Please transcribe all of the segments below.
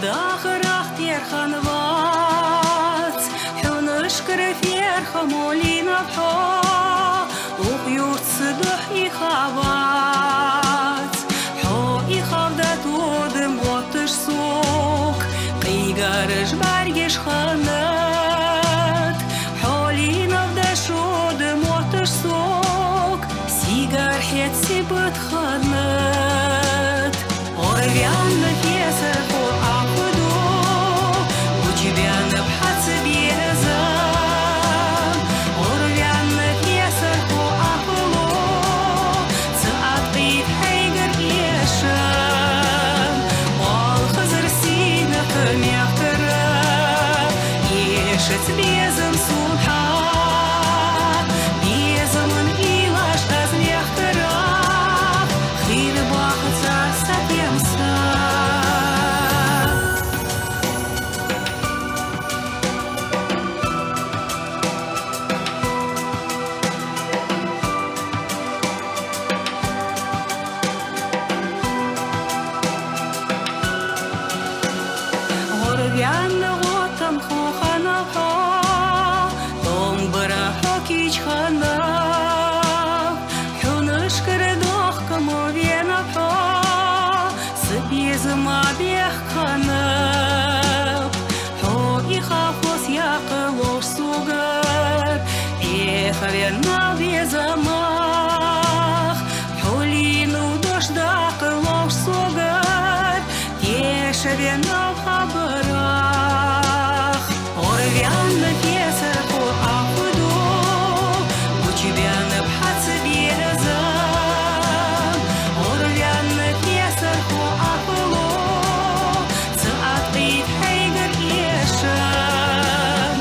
داخرخ تيرخنوات حنشكر فيرخ مولينا بحو وخيوت صدح إخابات حو إخابدت ودم وطش سوق قيقارش باريش خانات حولينا بدش ودم وطش سوق سيقار حيت سيبت خانات Орвяна песер по апуду, у тебя набхаться безам. Орвяна песер по апулу, цаатбит хейгер ешам. Ол хазар сина камяхтара, ешет безам сулха. Безамын илаш азмяхтара, хир бахца сатемса. Орвяна готам хохана хо, том бара хокич хана. Хунышкар дох камовена хо, сбезам абех хана. Хо и хафос яқылош сугар, эхавена безамах. Холину дожда қылош сугар, тешавена хабарах. Орвяна песер по апуду, у тебя набхаться безам. Орвяна песер по апулу, цаатбит хейгер ешам.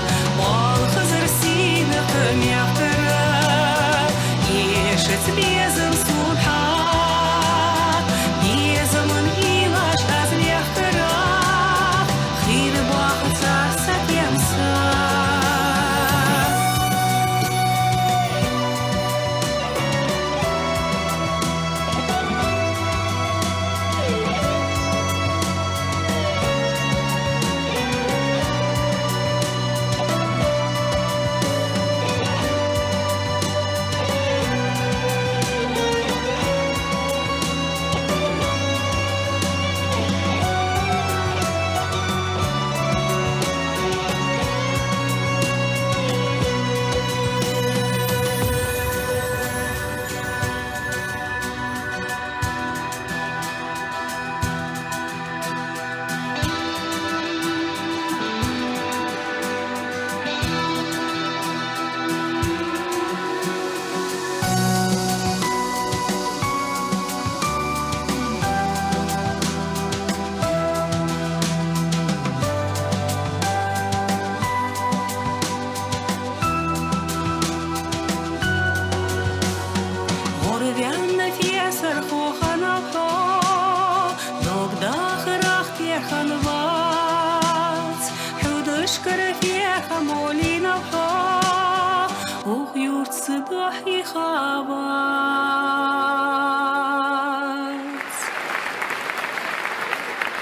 Ол хазар сина камяхтара, ешет безам сулха. Безамын илаш азмяхтара, хир бахца сатемса. Орвяна песер хохана хо, док дахрах тирханвац. Худышкар феха молина хо, ух юрт сдох и хава.